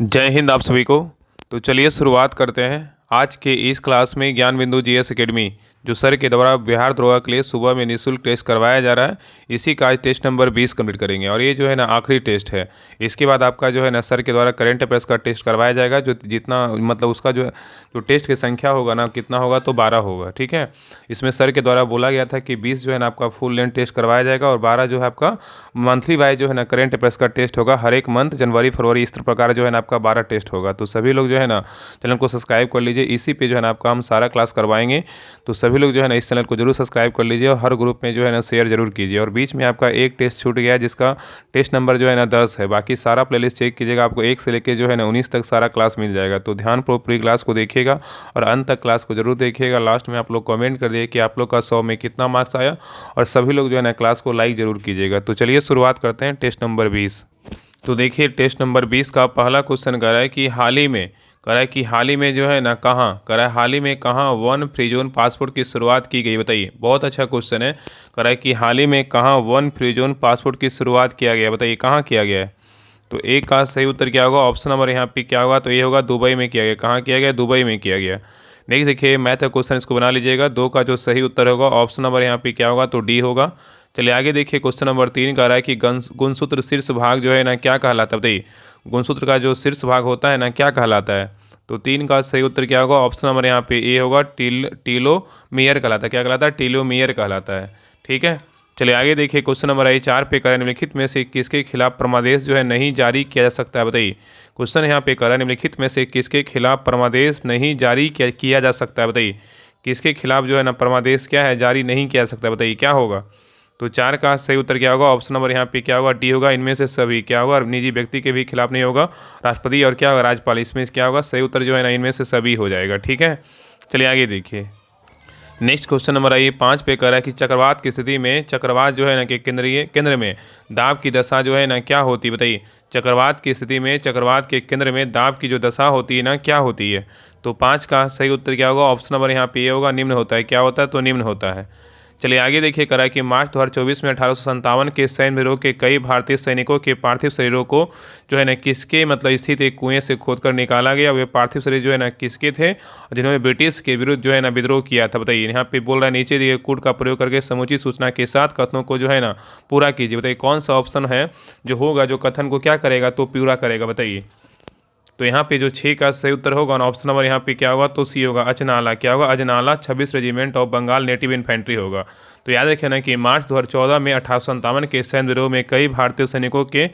जय हिंद आप सभी को। तो चलिए शुरुआत करते हैं आज के इस क्लास में। ज्ञान बिंदु जीएस एकेडमी जो सर के द्वारा बिहार दरोगा के लिए सुबह में निःशुल्क टेस्ट करवाया जा रहा है, इसी का आज टेस्ट नंबर 20 कंप्लीट करेंगे और ये जो है ना आखिरी टेस्ट है। इसके बाद आपका जो है ना सर के द्वारा करंट अफेयर्स का टेस्ट करवाया जाएगा, जो जितना मतलब उसका जो टेस्ट की संख्या होगा ना कितना होगा तो 12 होगा। ठीक है, इसमें सर के द्वारा बोला गया था कि 20 जो है ना आपका फुल लेंथ टेस्ट करवाया जाएगा और 12 जो है आपका मंथली वाइज जो है ना करंट अफेयर्स का टेस्ट होगा। हर एक मंथ जनवरी फरवरी इस प्रकार जो है ना आपका 12 टेस्ट होगा। तो सभी लोग जो है ना चैनल को सब्सक्राइब कर लीजिए, इसी पे जो है ना आपका हम सारा क्लास करवाएंगे। तो सभी लोग जो है ना इस चैनल को जरूर सब्सक्राइब कर लीजिए और हर ग्रुप में जो है ना शेयर जरूर कीजिए। और बीच में आपका एक टेस्ट छूट गया जिसका टेस्ट नंबर जो है ना 10 है। बाकी सारा प्लेलिस्ट चेक कीजिएगा, आपको 1 से लेकर जो है ना 19 तक सारा क्लास मिल जाएगा। तो ध्यानपूर्वक पूरी क्लास को देखिएगा और अंत तक क्लास को जरूर देखिएगा। लास्ट में आप लोग कमेंट कर दिए कि आप लोग का 100 में कितना मार्क्स आया और सभी लोग जो है ना क्लास को लाइक जरूर कीजिएगा। तो चलिए शुरुआत करते हैं टेस्ट नंबर 20। तो देखिए टेस्ट नंबर 20 का पहला क्वेश्चन कह रहा है कि हाल ही में जो है ना कहाँ कह रहा है, हाल ही में कहाँ वन फ्री जोन पासपोर्ट की शुरुआत की गई, बताइए। बहुत अच्छा क्वेश्चन है। कह रहा है कि हाल ही में कहाँ वन फ्री जोन पासपोर्ट की शुरुआत किया गया, बताइए कहाँ किया गया है। तो एक का सही उत्तर क्या होगा, ऑप्शन नंबर यहाँ पे क्या होगा, तो ये होगा दुबई में किया गया। कहाँ किया गया, दुबई में किया गया। नेक्स्ट देखिए मैथ का क्वेश्चन, इसको बना लीजिएगा। 2 का जो सही उत्तर होगा ऑप्शन नंबर यहाँ पे क्या होगा, तो डी होगा। चलिए आगे देखिए क्वेश्चन नंबर 3 कह रहा है कि गुणसूत्र शीर्ष भाग जो है ना क्या कहलाता है, बताइए। गुणसूत्र का जो शीर्ष भाग होता है ना क्या कहलाता है। तो 3 का सही उत्तर क्या होगा, ऑप्शन नंबर यहाँ पे ए होगा, टीलोमियर कहलाता है। क्या कहलाता है, टीलोमियर कहलाता है। ठीक है, चलिए आगे देखिए क्वेश्चन नंबर आई 4 पे करें निम्नलिखित में से किसके खिलाफ परमादेश जो है नहीं जारी किया जा सकता है, बताइए। क्वेश्चन यहाँ पे करें निम्नलिखित में से किसके खिलाफ परमादेश नहीं जारी किया जा सकता है, बताइए। किसके खिलाफ जो है ना परमादेश क्या है, जारी नहीं किया जा सकता है, बताइए क्या होगा। तो 4 का सही उत्तर क्या होगा, ऑप्शन नंबर यहाँ पे क्या होगा, डी होगा। इनमें से सभी क्या होगा, निजी व्यक्ति के भी खिलाफ नहीं होगा, राष्ट्रपति और क्या होगा, राज्यपाल। इसमें क्या होगा, सही उत्तर जो है ना इनमें से सभी हो जाएगा। ठीक है, चलिए आगे देखिए नेक्स्ट क्वेश्चन नंबर आइए 5 पे कह रहा है कि चक्रवात की स्थिति में चक्रवात जो है ना कि केंद्र में दाब की दशा जो है ना क्या होती है, बताइए। चक्रवात की स्थिति में चक्रवात के केंद्र में दाब की जो दशा होती है ना क्या होती है। तो 5 का सही उत्तर क्या होगा, ऑप्शन नंबर यहाँ पे ये होगा, निम्न होता है। क्या होता है, तो निम्न होता है। चलिए आगे देखिए करा कि मार्च 2024 में 1857 के सैन्य विद्रोह के कई भारतीय सैनिकों के पार्थिव शरीरों को जो है ना किसके मतलब स्थित एक कुएं से खोदकर निकाला गया। वे पार्थिव शरीर जो है ना किसके थे, जिन्होंने ब्रिटिश के विरुद्ध जो है ना विद्रोह किया था, बताइए। यहाँ पे बोल रहा है नीचे दिए कूट का प्रयोग करके समुचित सूचना के साथ कथनों को जो है ना पूरा कीजिए। बताइए कौन सा ऑप्शन है जो होगा जो कथन को क्या करेगा, तो पूरा करेगा, बताइए। तो यहाँ पे जो 6 का सही उत्तर होगा ना ऑप्शन नंबर यहाँ पे क्या होगा, तो सी होगा, अजनाला। क्या होगा, Ajnala 26 regiment of Bengal native infantry होगा। तो याद रखें ना कि मार्च 2014 में 1857 के सैन्य विद्रोह में कई भारतीय सैनिकों के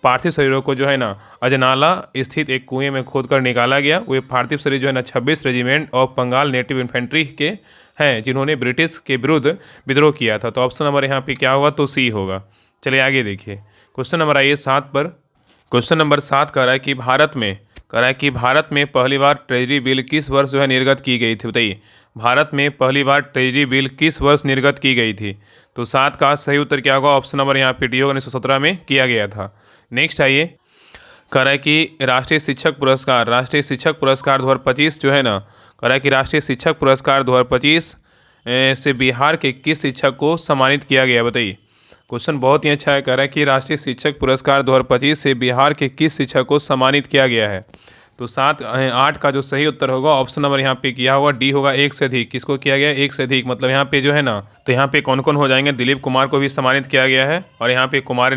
पार्थिव शरीरों को जो है ना अजनाला स्थित एक कुएं में खोदकर निकाला गया। वे पार्थिव शरीर जो है ना 26 regiment of Bengal native infantry के हैं जिन्होंने ब्रिटिश के विरुद्ध विद्रोह किया था। तो ऑप्शन नंबर यहाँ पे क्या होगा, तो सी होगा। चलिए आगे देखिए क्वेश्चन नंबर आइए 7 पर। क्वेश्चन नंबर 7 कह रहा है कि भारत में पहली बार ट्रेजरी बिल किस वर्ष जो है निर्गत की गई थी, बताइए। भारत में पहली बार ट्रेजरी बिल किस वर्ष निर्गत की गई थी। तो 7 का सही उत्तर क्या होगा, ऑप्शन नंबर यहाँ पे डी होगा, 1917 में किया गया था। नेक्स्ट आइए कह रहा है कि राष्ट्रीय शिक्षक पुरस्कार 2025 जो है ना, कह रहा है कि राष्ट्रीय शिक्षक पुरस्कार 2025 से बिहार के किस शिक्षक को सम्मानित किया गया, बताइए। क्वेश्चन बहुत ही अच्छा है। कह रहा है कि राष्ट्रीय शिक्षक पुरस्कार 2025 से बिहार के किस शिक्षक को सम्मानित किया गया है। तो 8 का जो सही उत्तर होगा ऑप्शन नंबर यहाँ पे किया होगा, डी होगा, एक से अधिक। किसको किया गया, एक से अधिक। मतलब यहाँ पे जो है ना, तो यहाँ पे कौन कौन हो जाएंगे, दिलीप कुमार को भी सम्मानित किया गया है और यहाँ पे कुमारी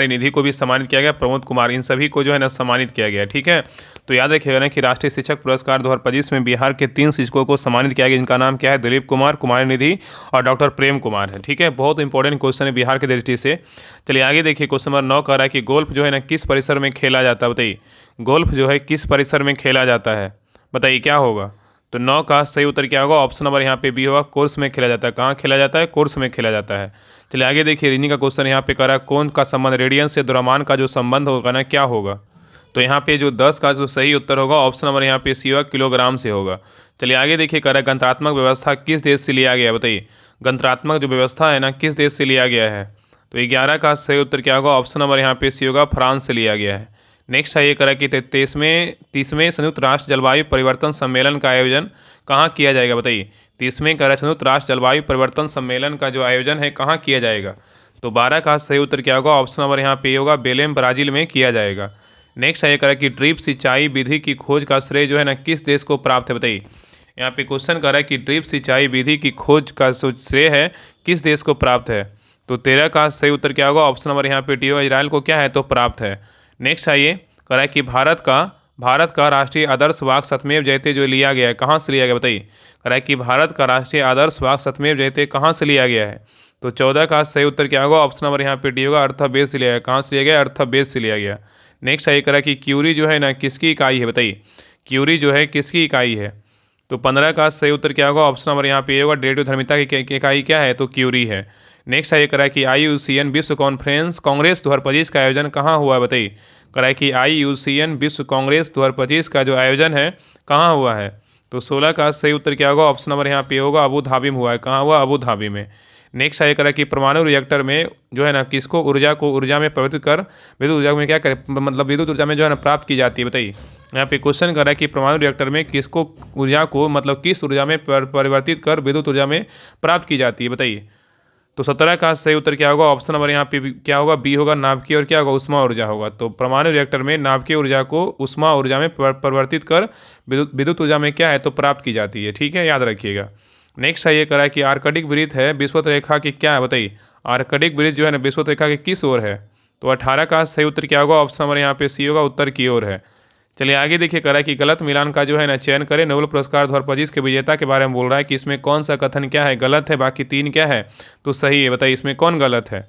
निधि को भी सम्मानित किया गया, प्रमोद कुमार, इन सभी को जो है ना सम्मानित किया गया। ठीक है, तो याद रखिएगा ना कि राष्ट्रीय शिक्षक पुरस्कार 2025 में बिहार के 3 शिक्षकों को सम्मानित किया गया, जिनका नाम क्या है, दिलीप कुमार, कुमारी निधि और डॉक्टर प्रेम कुमार है। ठीक है, बहुत इंपॉर्टेंट क्वेश्चन है बिहार के दृष्टि से। चलिए आगे देखिए क्वेश्चन नंबर 9 कह रहा है कि गोल्फ जो है ना किस परिसर में खेला जाता है, बताइए। गोल्फ जो है किस परिसर में खेला जाता है, बताइए क्या होगा। तो 9 का सही उत्तर क्या होगा, ऑप्शन नंबर यहाँ पे बी होगा, कोर्स में खेला जाता है। कहाँ खेला जाता है, कोर्स में खेला जाता है। चलिए आगे देखिए रीजनिंग का क्वेश्चन यहाँ पे कह रहा है कौन का संबंध रेडियन से द्रव्यमान का जो संबंध होगा ना क्या होगा। तो यहाँ पे जो 10 का जो सही उत्तर होगा ऑप्शन नंबर यहाँ पे सी होगा, किलोग्राम से होगा। चलिए आगे देखिए कह रहा है गणतंत्रात्मक व्यवस्था किस देश से लिया गया है, बताइए। गणतंत्रात्मक जो व्यवस्था है ना किस देश से लिया गया है। तो 11 का सही उत्तर क्या होगा, ऑप्शन नंबर यहाँ पे सी होगा, फ्रांस से लिया गया है। नेक्स्ट है ये करा कि 30वें संयुक्त राष्ट्र जलवायु परिवर्तन सम्मेलन का आयोजन कहाँ किया जाएगा, बताइए। 30वें करा संयुक्त राष्ट्र जलवायु परिवर्तन सम्मेलन का जो आयोजन है कहाँ किया जाएगा। तो 12 का सही उत्तर क्या होगा, ऑप्शन नंबर यहाँ पे होगा, बेलेम ब्राज़ील में किया जाएगा। नेक्स्ट है करा कि ड्रिप सिंचाई विधि की खोज का श्रेय जो है ना किस देश को प्राप्त है, बताइए। यहाँ पे क्वेश्चन कर रहा है कि ड्रिप सिंचाई विधि की खोज का श्रेय है किस देश को प्राप्त है। तो 13 का सही उत्तर क्या होगा, ऑप्शन नंबर यहाँ पे डी होगा, इजराइल को क्या है तो प्राप्त है। नेक्स्ट आइए कह रहा है कि भारत का राष्ट्रीय आदर्श वाक्य सत्यमेव जयते जो लिया गया है कहाँ से लिया गया, बताइए। कह रहा है कि भारत का राष्ट्रीय आदर्श वाक्य सत्यमेव जयते कहाँ से लिया गया है। तो 14 का सही उत्तर क्या होगा, ऑप्शन नंबर यहाँ पे डी होगा, अर्थावेद से लिया गया। कहाँ से लिया गया, अर्थावेद से लिया गया। नेक्स्ट आइए कह रहा है कि क्यूरी जो है ना किसकी इकाई है, बताइए। क्यूरी जो है किसकी इकाई है। तो 15 का सही उत्तर क्या होगा, ऑप्शन नंबर यहाँ पे होगा, रेडियोधर्मिता की इकाई क्या है तो क्यूरी है। नेक्स्ट है करा कि IUCN विश्व कॉन्फ्रेंस कांग्रेस 2025 का आयोजन कहाँ हुआ है, बताइए। करा कि IUCN विश्व कांग्रेस 2025 का जो आयोजन है कहाँ हुआ है। तो 16 का सही उत्तर क्या होगा, ऑप्शन नंबर यहाँ पे होगा, अबू धाबी में हुआ है। कहाँ हुआ, अबू धाबी में। नेक्स्ट है करा कि परमाणु रिएक्टर में जो है ना किसको ऊर्जा में परिवर्तित कर विद्युत ऊर्जा में क्या करे, मतलब विद्युत ऊर्जा में जो है ना प्राप्त की जाती है, बताइए। यहाँ पे क्वेश्चन कर रहा है कि परमाणु रिएक्टर में किसको ऊर्जा को मतलब किस ऊर्जा में परिवर्तित कर विद्युत ऊर्जा में प्राप्त की जाती है, बताइए। तो 17 का सही उत्तर क्या होगा, ऑप्शन नंबर यहाँ पे क्या होगा, बी होगा, नाभिकीय और क्या होगा, उष्मा ऊर्जा होगा। तो परमाणु रिएक्टर में नाभिकीय ऊर्जा को उष्मा ऊर्जा में परिवर्तित कर विद्युत ऊर्जा में क्या है तो प्राप्त की जाती है, ठीक है, याद रखिएगा। नेक्स्ट है ये करा कि आर्कटिक वृत्त है विषुवत रेखा की क्या है, बताइए। आर्कटिक वृत्त जो है ना विषुवत रेखा की किस ओर है। तो 18 का सही उत्तर क्या होगा, ऑप्शन नंबर यहाँ पे सी होगा, उत्तर की ओर है। चलिए आगे देखिए करा कि गलत मिलान का जो है ना चयन करें। नोबेल पुरस्कार 2025 के विजेता के बारे में बोल रहा है कि इसमें कौन सा कथन क्या है गलत है, बाकी 3 क्या है तो सही है, बताइए इसमें कौन गलत है।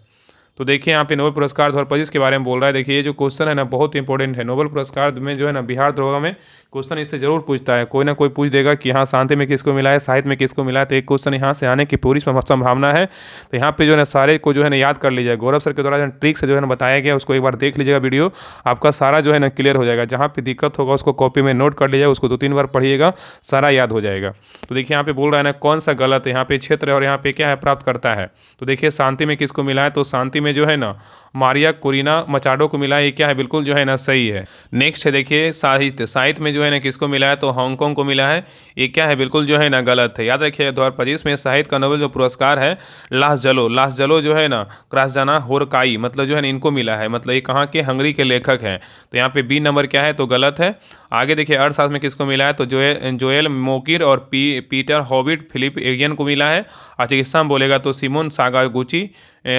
तो देखिए यहाँ पे नोबेल पुरस्कार 2025 के बारे में बोल रहा है। देखिए ये जो क्वेश्चन है ना बहुत इंपॉर्टेंट है। नोबेल पुरस्कार में जो है ना बिहार दरोगा में क्वेश्चन इससे जरूर पूछता है, कोई ना कोई पूछ देगा कि हाँ शांति में किसको मिला है, साहित्य में किसको मिला है। तो एक क्वेश्चन यहाँ से आने की पूरी संभावना है। तो यहाँ पे जो है ना सारे को जो है ना याद कर लीजिएगा। गौरव सर के द्वारा जो ट्रिक से जो है ना बताया गया उसको एक बार देख लीजिएगा वीडियो, आपका सारा जो है ना क्लियर हो जाएगा। जहाँ पे दिक्कत होगा उसको कॉपी में नोट कर लीजिएगा, उसको 2-3 बार पढ़िएगा, सारा याद हो जाएगा। तो देखिए यहाँ पे बोल रहा है ना कौन सा गलत है, यहाँ पे क्षेत्र है और यहाँ पे क्या है प्राप्त करता है। तो देखिए शांति में किसको मिला है, तो शांति में जो है ना मारिया कोरिना मचाडो को मिला है, ये क्या है बिल्कुल जो है ना सही है। नेक्स्ट है देखिए साहित्य में जो है ना किसको मिला है तो हांगकांग को मिला है, ये क्या है बिल्कुल जो है ना गलत है। याद रखिए 2025 में साहित्य का नोबेल जो पुरस्कार है लास जलो जो है ना क्रासजाना होरकाई मतलब जो है ना इनको मिला है, मतलब ये कहाँ के हंगरी के लेखक हैं। तो यहाँ पे बी नंबर क्या है तो गलत है। आगे देखिए अर्थशास्त्र में किसको मिला है तो जोएल मोकिर और पीटर हॉबिट फिलिप एगियन को मिला है। और चिकित्सा में बोलेगा तो सिमोन सागागुची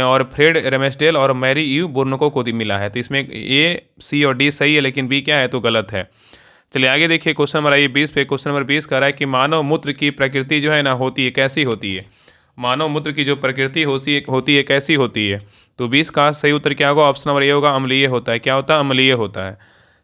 और फ्रेड रेमेस्डेल और मैरी यू बोर्नको को मिला है। तो इसमें ए सी और डी सही है, लेकिन बी क्या है तो गलत है। चलिए आगे देखिए क्वेश्चन नंबर आइए 20 पे। क्वेश्चन नंबर 20 कह रहा है कि मानव मूत्र की प्रकृति जो है ना होती है कैसी होती है। मानव मूत्र की जो प्रकृति होती है कैसी होती है। तो 20 का सही उत्तर क्या होगा, ऑप्शन नंबर ए होगा, अम्लीय होता है। क्या होता है, अम्लीय होता है।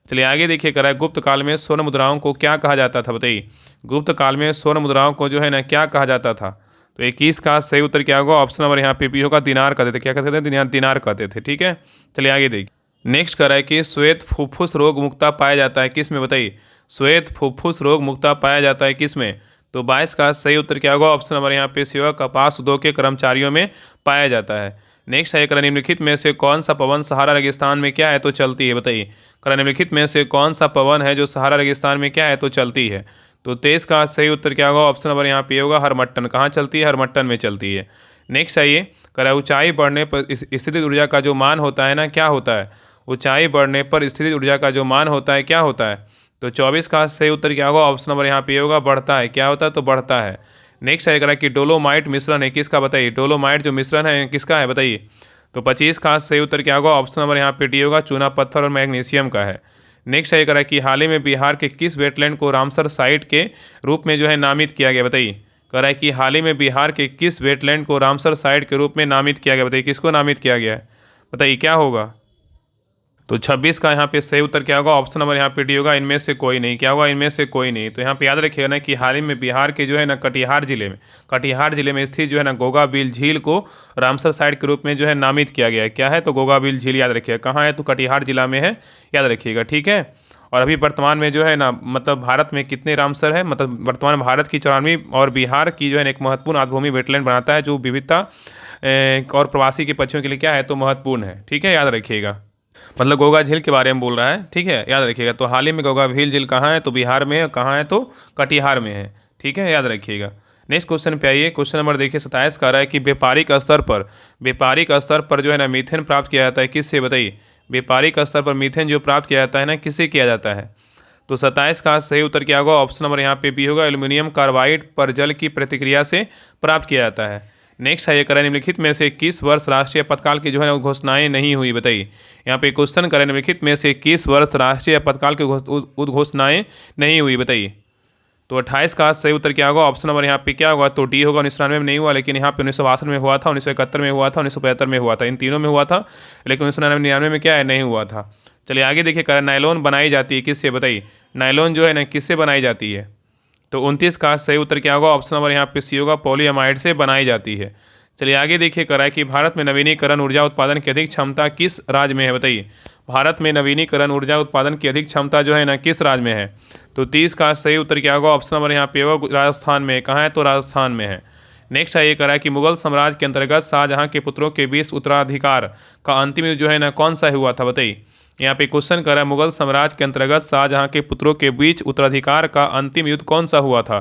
चलिए आगे देखिए कह रहा है गुप्त काल में स्वर्ण मुद्राओं को क्या कहा जाता था, बताइए। गुप्त काल में स्वर्ण मुद्राओं को जो है ना क्या कहा जाता था। तो 21 का सही उत्तर क्या होगा, ऑप्शन नंबर यहाँ पे भी होगा, दिनार कहते थे। क्या कहते थे, दिनार कहते थे, ठीक है। चलिए आगे देखिए नेक्स्ट कह रहा है कि श्वेत फुफ्फुस रोग मुक्ता पाया जाता है किस में, बताइए। श्वेत फुफ्फुस रोग मुक्ता पाया जाता है किस में। तो 22 का सही उत्तर क्या होगा, ऑप्शन नंबर यहाँ पे सी होगा, कपास उद्योग के कर्मचारियों में पाया जाता है। नेक्स्ट है निम्नलिखित में से कौन सा पवन सहारा रेगिस्तान में क्या है तो चलती है, बताइए। निम्नलिखित में से कौन सा पवन है जो सहारा रेगिस्तान में क्या है तो चलती है। तो 23 का सही उत्तर क्या होगा, ऑप्शन नंबर यहाँ पे होगा, हरमट्टन। कहाँ चलती है, हरमट्टन में चलती है। नेक्स्ट आइए करा ऊंचाई बढ़ने पर स्थितिज ऊर्जा का जो मान होता है ना क्या होता है। ऊंचाई बढ़ने पर स्थितिज ऊर्जा का जो मान होता है क्या होता है। तो 24 का सही उत्तर क्या होगा, ऑप्शन नंबर यहाँ पे होगा, बढ़ता है। क्या होता है तो बढ़ता है। नेक्स्ट है करा कि डोलोमाइट मिश्रण है किसका, बताइए। डोलोमाइट जो मिश्रण है किसका है, बताइए। तो 25 का सही उत्तर क्या होगा, ऑप्शन नंबर यहाँ पे डी होगा, चूना पत्थर और मैग्नीशियम का है। नेक्स्ट है करा कि हाल ही में बिहार के किस वेटलैंड को रामसर साइट के रूप में जो है नामित किया गया, बताइए। कह रहा है कि हाल ही में बिहार के किस वेटलैंड को रामसर साइट के रूप में नामित किया गया, बताइए। किसको नामित किया गया है, बताइए क्या होगा। तो 26 का यहाँ पे सही उत्तर क्या होगा, ऑप्शन नंबर यहाँ पे डी होगा, इनमें से कोई नहीं। क्या होगा, इनमें से कोई नहीं। तो यहाँ पे याद रखिएगा ना कि हाल ही में बिहार के जो है ना कटिहार जिले में स्थित जो है ना गोगा बिल झील को रामसर साइट के रूप में जो है नामित किया गया है। क्या है तो गोगा बिल झील, याद रखिएगा कहाँ है तो कटिहार जिला में है, याद रखिएगा, ठीक है। और अभी वर्तमान में जो है ना मतलब भारत में कितने रामसर है, मतलब वर्तमान में भारत की 94 और बिहार की जो है एक महत्वपूर्ण आर्द्रभूमि वेटलैंड बनाता है जो विविधता और प्रवासी के पक्षियों के लिए क्या है तो महत्वपूर्ण है, ठीक है, याद रखिएगा। मतलब गोगा झील के बारे में बोल रहा है, ठीक है, याद रखिएगा। तो हाल ही में गोगा झील कहाँ है तो बिहार में है, कहाँ है तो कटिहार में है, ठीक है, याद रखिएगा। नेक्स्ट क्वेश्चन पे आइए। क्वेश्चन नंबर देखिए 27 का रहा है कि व्यापारिक स्तर पर जो है ना मीथेन प्राप्त किया जाता है किससे, बताइए। व्यापारिक स्तर पर मीथेन जो प्राप्त किया जाता है ना, किससे किया जाता है? तो 27 का सही उत्तर क्या होगा? ऑप्शन नंबर यहाँ पे बी होगा, एल्यूमिनियम कार्बाइड पर जल की प्रतिक्रिया से प्राप्त किया जाता है। नेक्स्ट है, ये करें निम्नलिखित में से किस वर्ष राष्ट्रीय आपातकाल की जो है ना घोषणाएं नहीं हुई? बताइए। यहाँ पे क्वेश्चन करें निम्नलिखित में से किस वर्ष राष्ट्रीय आपातकाल की उद्घोषणाएं नहीं हुई? बताइए। तो 28 का सही उत्तर क्या होगा? ऑप्शन नंबर यहाँ पे क्या होगा? तो डी होगा। 1993 में नहीं हुआ, लेकिन यहाँ पे 1962 में हुआ था, 1971 में हुआ था, 1975 में हुआ था, इन तीनों में हुआ था, लेकिन 1999 में क्या है? नहीं हुआ था। चलिए आगे देखिए, करें नायलॉन बनाई जाती है किससे? बताइए। नायलॉन जो है ना किससे बनाई जाती है? तो 29 का सही उत्तर क्या होगा? ऑप्शन नंबर यहाँ पे सी होगा, पॉलीअमाइड से बनाई जाती है। चलिए आगे देखिए, कराए कि भारत में नवीनीकरण ऊर्जा उत्पादन की अधिक क्षमता किस राज्य में है? बताइए। भारत में नवीनीकरण ऊर्जा उत्पादन की अधिक क्षमता जो है ना किस राज्य में है? तो 30 का सही उत्तर क्या होगा? ऑप्शन नंबर यहाँ पे होगा, राजस्थान में। कहाँ है? तो राजस्थान में है। नेक्स्ट है, ये करा कि मुगल साम्राज्य के अंतर्गत शाहजहां के पुत्रों के बीच उत्तराधिकार का अंतिम युद्ध जो है ना कौन सा हुआ था? बताइए। यहाँ पे क्वेश्चन करा है, मुगल साम्राज्य के अंतर्गत शाहजहां के पुत्रों के बीच उत्तराधिकार का अंतिम युद्ध कौन सा हुआ था?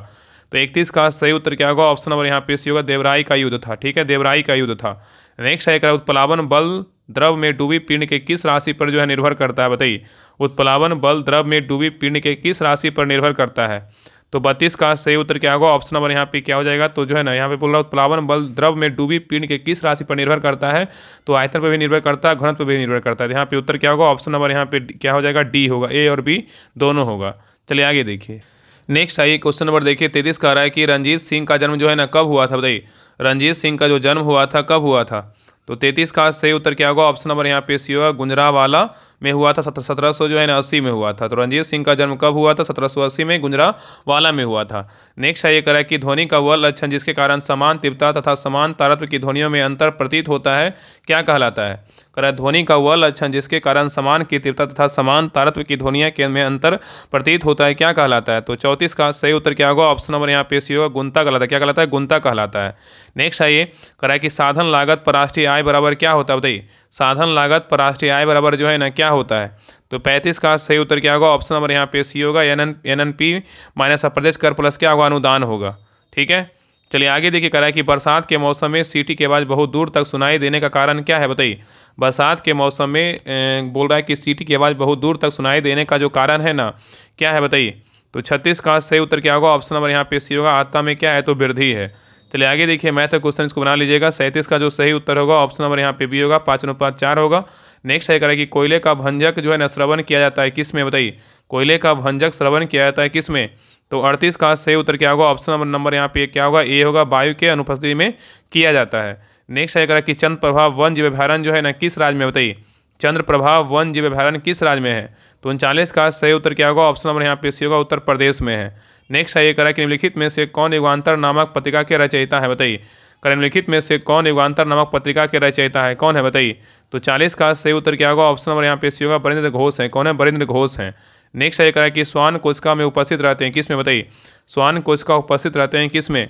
तो 31 का सही उत्तर क्या होगा? ऑप्शन नंबर यहाँ पे सी होगा, देवराई का युद्ध था। ठीक है, देवराई का युद्ध था। नेक्स्ट है, उत्प्लावन बल द्रव में डूबी पिंड के किस राशि पर जो है निर्भर करता है? बताइए। उत्प्लावन बल द्रव में डूबी पिंड के किस राशि पर निर्भर करता है? तो 32 का सही उत्तर क्या होगा? ऑप्शन नंबर यहाँ पे क्या हो जाएगा? तो जो है ना यहाँ पे बोल रहा हूँ, उत्प्लावन बल द्रव में डूबी पिंड के किस राशि पर निर्भर करता है? तो आयतन पर भी निर्भर करता है, घनत्व पर भी निर्भर करता है। यहाँ पे उत्तर क्या होगा? ऑप्शन नंबर यहाँ पे क्या हो जाएगा? डी होगा, ए और बी दोनों होगा। चलिए आगे देखिए। नेक्स्ट आइए क्वेश्चन नंबर देखिए, 33 का रहा है कि रणजीत सिंह का जन्म जो है ना कब हुआ था? बताइए। रणजीत सिंह का जो जन्म हुआ था कब हुआ था? तो 33 का सही उत्तर क्या होगा? ऑप्शन नंबर यहाँ पे सी होगा, गुजरांवाला में हुआ था। 1700 जो है ना 80 में हुआ था। तो रणजीत सिंह का जन्म कब हुआ था? 1780 में गुजरांवाला में हुआ था। नेक्स्ट है, ये करा कि ध्वनि का वह लक्षण जिसके कारण समान तीव्रता तथा समान तारत्व की ध्वनियों में अंतर प्रतीत होता है क्या कहलाता है? करा ध्वनि का वह लक्षण जिसके कारण समान की तीव्रता तथा समान तारत्व की ध्वनियों के में अंतर प्रतीत होता है क्या कहलाता है? तो 34 का सही उत्तर क्या होगा? ऑप्शन नंबर यहाँ पे सी होगा, गुणता कहलाता है। क्या कहलाता है? गुणता कहलाता है। नेक्स्ट आइए, करा कि साधन लागत पर राष्ट्रीय आय बराबर क्या होता है? बताइए। साधन लागत पर राष्ट्रीय आय बराबर जो है ना क्या होता है? तो 35 का सही उत्तर क्या होगा? ऑप्शन नंबर यहाँ पे सी होगा, NNP माइनस अप्रत्यक्ष कर प्लस क्या होगा? अनुदान होगा। ठीक है, चलिए आगे देखिए, करा कि बरसात के मौसम में सीटी की आवाज़ बहुत दूर तक सुनाई देने का कारण क्या है? बताइए। बरसात के मौसम में बोल रहा है कि सीटी की आवाज़ बहुत दूर तक सुनाई देने का जो कारण है ना क्या है? बताइए। तो 36 का सही उत्तर क्या होगा? ऑप्शन नंबर यहाँ पे सी होगा, आत्मा में क्या है? तो वृद्धि है। चलिए आगे देखिए, मैथ क्वेश्चन इसको बना लीजिएगा। 37 का जो सही उत्तर होगा ऑप्शन नंबर यहाँ पे बी होगा, 5/4 होगा। नेक्स्ट है करें कि कोयले का भंजक जो है ना श्रवण किया जाता है किस में? बताइए। कोयले का भंजक श्रवण किया जाता है किस में? तो 38 का सही उत्तर क्या होगा? ऑप्शन नंबर यहाँ पे क्या होगा? ए होगा, वायु के अनुपस्थिति में किया जाता है। नेक्स्ट है करें कि चंद्र प्रभाव वन जीव अभयारण्य जो है ना किस राज्य में? बताइए। चंद्र प्रभाव वन जीव अभयारण्य किस राज्य में है? तो 39 का सही उत्तर क्या होगा? ऑप्शन नंबर यहाँ पे सी होगा, उत्तर प्रदेश में है। नेक्स्ट है ये करा कि निम्नलिखित में से कौन युगांतर नामक पत्रिका के रचयिता है? बताइए। निम्नलिखित में से कौन युगांतर नामक पत्रिका के रचयिता है? कौन है? बताइए। तो 40 का सही उत्तर क्या होगा? ऑप्शन नंबर यहाँ पे सी होगा, बरेंद्र घोष है। कौन है? बरेंद्र घोष हैं। नेक्स्ट है करा कि श्वान कोशिका में उपस्थित रहते हैं किस में? बताइए। श्वान कोशिका उपस्थित रहते हैं किस में?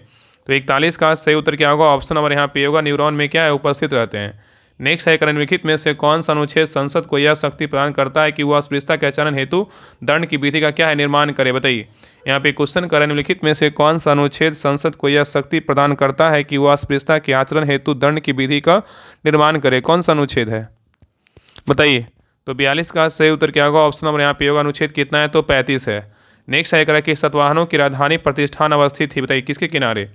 तो 41 का सही उत्तर क्या होगा? ऑप्शन नंबर यहाँ पे होगा, न्यूरॉन में क्या है? उपस्थित रहते हैं। नेक्स्ट है निम्नलिखित में से कौन सा अनुच्छेद संसद को यह शक्ति प्रदान करता है कि वह अस्पृश्यता के आचरण हेतु दंड की विधि का क्या है? निर्माण करे? बताइए। यहाँ पे क्वेश्चन करें, निम्नलिखित में से कौन सा अनुच्छेद संसद को यह शक्ति प्रदान करता है कि वह अस्पृश्यता के आचरण हेतु दंड की विधि का निर्माण करे? कौन सा अनुच्छेद है? बताइए। तो 42 का सही उत्तर क्या होगा? ऑप्शन नंबर यहाँ पे होगा, अनुच्छेद कितना है? तो 35 है। नेक्स्ट है कि सतवाहनों की राजधानी प्रतिष्ठान अवस्थित थी? बताइए। किसके किनारे?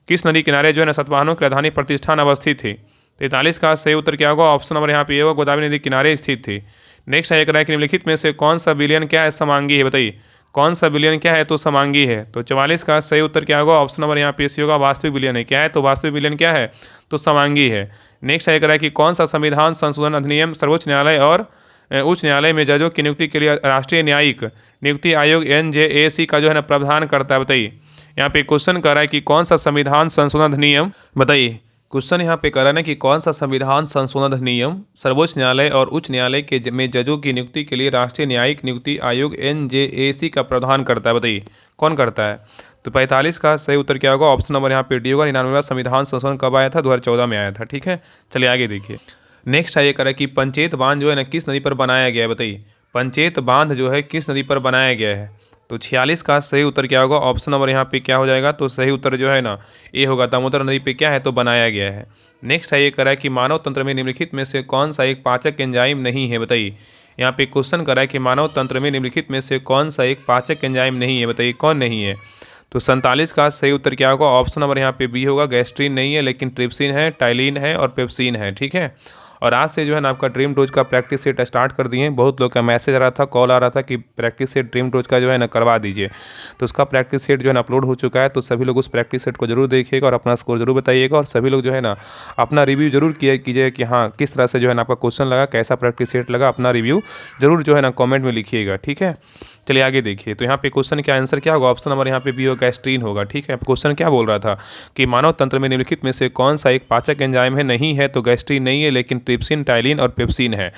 किस नदी किनारे जो है ना सतवाहनों की राजधानी प्रतिष्ठान अवस्थित थी? 43 का सही उत्तर क्या होगा? ऑप्शन नंबर यहाँ पे होगा, गोदावरी नदी किनारे स्थित थी। नेक्स्ट है कि निम्नलिखित में से कौन सा विलयन क्या है? समांगी है? बताइए। कौन सा विलयन क्या है? तो समांगी है। तो 44 का सही उत्तर क्या होगा? ऑप्शन नंबर यहाँ पे सी होगा, वास्तविक विलयन है। क्या है? तो वास्तविक विलयन क्या है? तो समांगी है। नेक्स्ट है कि कौन सा संविधान संशोधन अधिनियम सर्वोच्च न्यायालय और उच्च न्यायालय में जजों की नियुक्ति के लिए राष्ट्रीय न्यायिक नियुक्ति आयोग NJAC का जो है ना प्रावधान करता है? बताइए। यहाँ पे क्वेश्चन कर रहा है कि कौन सा संविधान संशोधन अधिनियम? बताइए। क्वेश्चन यहाँ पे कर रहा है ना कि कौन सा संविधान संशोधन अधिनियम सर्वोच्च न्यायालय और उच्च न्यायालय के में जजों की नियुक्ति के लिए राष्ट्रीय न्यायिक नियुक्ति आयोग NJAC का प्रावधान करता है? बताइए। कौन करता है? तो 45 का सही उत्तर क्या होगा? ऑप्शन नंबर यहाँ पे डी होगा, 99वां संविधान संशोधन कब आया था? 2014 में आया था। ठीक है, चलिए आगे देखिए। नेक्स्ट है ये करें कि पंचेत बांध जो है ना किस नदी पर बनाया गया है? बताइए। पंचेत बांध जो है किस नदी पर बनाया गया है? तो 46 का सही उत्तर क्या होगा? ऑप्शन नंबर यहाँ पे क्या हो जाएगा? तो सही उत्तर जो है ना ए होगा। दामोदर नदी पे क्या है? तो बनाया गया है। नेक्स्ट है ये करा है कि मानव तंत्र में निम्नलिखित में से कौन सा एक पाचक एंजाइम नहीं है? बताइए। यहाँ पे क्वेश्चन करा है कि मानव तंत्र में निम्नलिखित में से कौन सा एक पाचक एंजाइम नहीं है? बताइए कौन नहीं है? तो 47 का सही उत्तर क्या होगा? ऑप्शन नंबर यहाँ पे बी होगा। गैस्ट्रीन नहीं है, लेकिन ट्रिप्सिन है, टाइलिन है और पेप्सिन है। ठीक है। और आज से जो है ना आपका ड्रीम डोज का प्रैक्टिस सेट स्टार्ट कर दिए। बहुत लोग का मैसेज आ रहा था, कॉल आ रहा था कि प्रैक्टिस सेट ड्रीम डोज का जो है ना करवा दीजिए। तो उसका प्रैक्टिस सेट जो है ना अपलोड हो चुका है। तो सभी लोग उस प्रैक्टिस सेट को जरूर देखिएगा और अपना स्कोर जरूर बताइएगा। और सभी लोग जो है ना अपना रिव्यू जरूर कीजिए कि हाँ किस तरह से जो है ना आपका क्वेश्चन लगा, कैसा प्रैक्टिस सेट लगा। अपना रिव्यू जरूर जो है ना कॉमेंट में लिखिएगा। ठीक है। चलिए आगे देखिए। तो यहाँ पे क्वेश्चन का आंसर क्या होगा? ऑप्शन नंबर यहाँ पे बी होगा, गैस्ट्रीन होगा। ठीक है। क्वेश्चन क्या बोल रहा था कि मानव तंत्र में निम्नलिखित में से कौन सा एक पाचक एंजाइम है? नहीं है, तो गैस्ट्रीन नहीं है, लेकिन ट्रिप्सिन, टाइलिन और पेप्सिन है।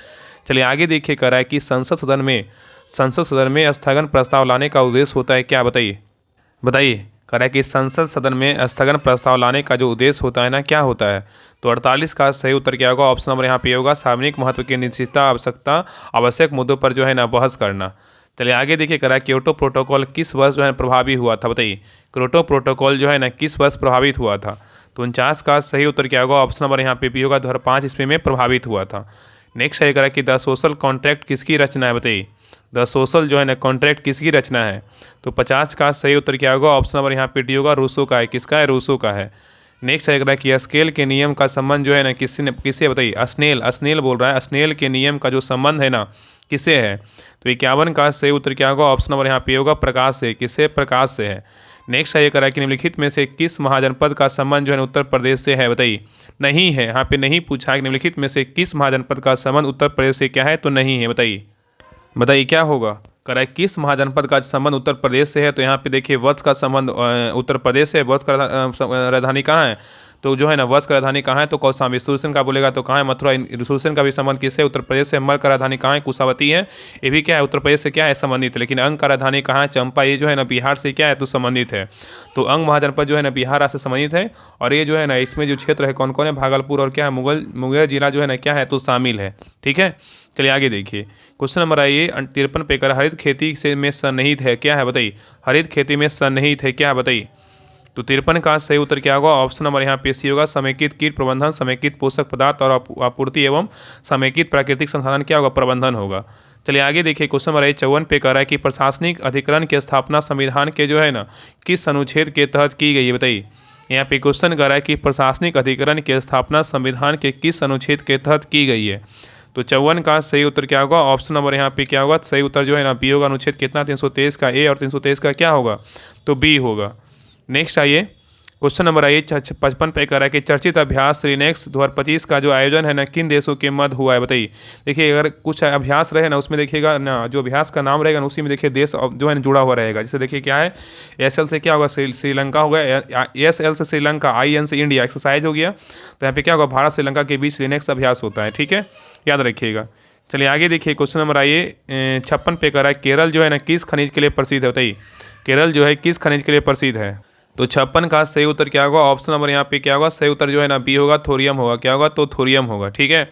चलिए आगे देखिए। कह रहा है कि संसद सदन में स्थगन प्रस्ताव लाने का उद्देश्य होता है क्या? बताइए। कह रहा है कि संसद सदन में स्थगन प्रस्ताव लाने का जो उद्देश्य होता है ना, क्या होता है? तो 48 का सही उत्तर क्या होगा? ऑप्शन नंबर यहाँ पे होगा, सार्वजनिक महत्व की निश्चितता आवश्यक मुद्दों पर जो है ना बहस करना। चलिए आगे देखिए। करा क्योटो प्रोटोकॉल किस वर्ष जो है प्रभावी हुआ था? बताइए। क्योटो प्रोटोकॉल जो है ना किस वर्ष प्रभावित हुआ था? तो 49 का सही उत्तर क्या होगा? ऑप्शन नंबर यहाँ पे भी होगा, 2005 ईस्वी में प्रभावित हुआ था। नेक्स्ट है करा कि द सोशल कॉन्ट्रैक्ट किसकी रचना है? बताइए। द सोशल जो है ना कॉन्ट्रैक्ट किसकी रचना है? तो 50 का सही उत्तर क्या होगा? ऑप्शन नंबर यहाँ पे डी होगा, रूसो का है। किसका है? रूसो का है। नेक्स्ट है कि स्नेल के नियम का संबंध जो है ना किससे? बताइए। स्नेल बोल रहा है। स्नेल के नियम का जो संबंध है ना किससे है? तो 51 का सही उत्तर क्या होगा? ऑप्शन नंबर यहाँ पे होगा, प्रकाश से। किससे? प्रकाश से है। नेक्स्ट है ये करा कि निम्नलिखित में से किस महाजनपद का संबंध जो है उत्तर प्रदेश से है? बताइए। नहीं है। यहाँ पे नहीं पूछा है कि निम्नलिखित में से किस महाजनपद का संबंध उत्तर प्रदेश से क्या है? तो नहीं है। बताइए क्या होगा? करा है किस महाजनपद का संबंध उत्तर प्रदेश से है? तो यहाँ पे देखिए वत्स का संबंध उत्तर प्रदेश से। वत्स का राजधानी कहाँ है? तो जो है ना वत्स का राजधानी कहाँ है? तो कौशाम्बी। सूर्यसेन का बोलेगा तो कहाँ है? मथुरा। सूर्यसेन का भी संबंध किससे? उत्तर प्रदेश से। मर का राजधानी कहाँ है? कुशावती है। ये भी क्या है? उत्तर प्रदेश से क्या है? संबंधित है। लेकिन अंग का राजधानी कहाँ है? चंपा। ये जो है ना बिहार से क्या है? तो संबंधित है। तो अंग महाजनपद जो है ना बिहार राज्य से संबंधित है। और ये जो है ना इसमें जो क्षेत्र है कौन कौन है? भागलपुर और क्या है? मुंगेर जिला जो है ना क्या है? तो शामिल है। ठीक है। चलिए आगे देखिए। क्वेश्चन नंबर आइए 53 पे कर हरित खेती से में सन्निहित है क्या है? बताइए। हरित खेती में सन्निहित है क्या है? बताइए। तो 53 का सही उत्तर क्या होगा? ऑप्शन नंबर यहाँ पे सी होगा, समेकित कीट प्रबंधन, समेकित पोषक पदार्थ और आपूर्ति एवं समेकित प्राकृतिक संसाधन क्या होगा? प्रबंधन होगा। चलिए आगे देखिए। क्वेश्चन नंबर 54 पे कह रहा है कि प्रशासनिक अधिकरण की स्थापना संविधान के जो है ना किस अनुच्छेद के तहत की गई है? बताइए। यहाँ पे क्वेश्चन कर रहा है कि प्रशासनिक अधिकरण की स्थापना संविधान के किस अनुच्छेद के तहत की गई है? तो 54 का सही उत्तर क्या होगा? ऑप्शन नंबर यहाँ पे क्या होगा? सही उत्तर जो है ना बी होगा। अनुच्छेद कितना? 323 का ए और 323 का क्या होगा? तो बी होगा। नेक्स्ट आइए। क्वेश्चन नंबर आइए 55 पे कह रहा है कि चर्चित अभ्यास श्रीनेक्स 2025 का जो आयोजन है ना किन देशों के मध्य हुआ है? बताइए। देखिए अगर कुछ अभ्यास रहे ना उसमें देखिएगा ना जो अभ्यास का नाम रहेगा ना उसी में देखिए देश जो है ना जुड़ा हुआ रहेगा। जैसे देखिए क्या है? एसएल से क्या होगा? श्रीलंका हो गया। एसएल से श्रीलंका, आईएन से इंडिया, एक्सरसाइज हो गया। तो यहाँ पे क्या होगा? भारत श्रीलंका के बीच श्रीनेक्स अभ्यास होता है। ठीक है, याद रखिएगा। चलिए आगे देखिए। क्वेश्चन नंबर आइए 56 पे कह रहा है केरल जो है ना किस खनिज के लिए प्रसिद्ध है? बताइए। केरल जो है किस खनिज के लिए प्रसिद्ध है? तो 56 का सही उत्तर क्या होगा? ऑप्शन नंबर यहाँ पे क्या होगा? सही उत्तर जो है ना बी होगा, थोरियम होगा। क्या होगा? तो थोरियम होगा। ठीक है।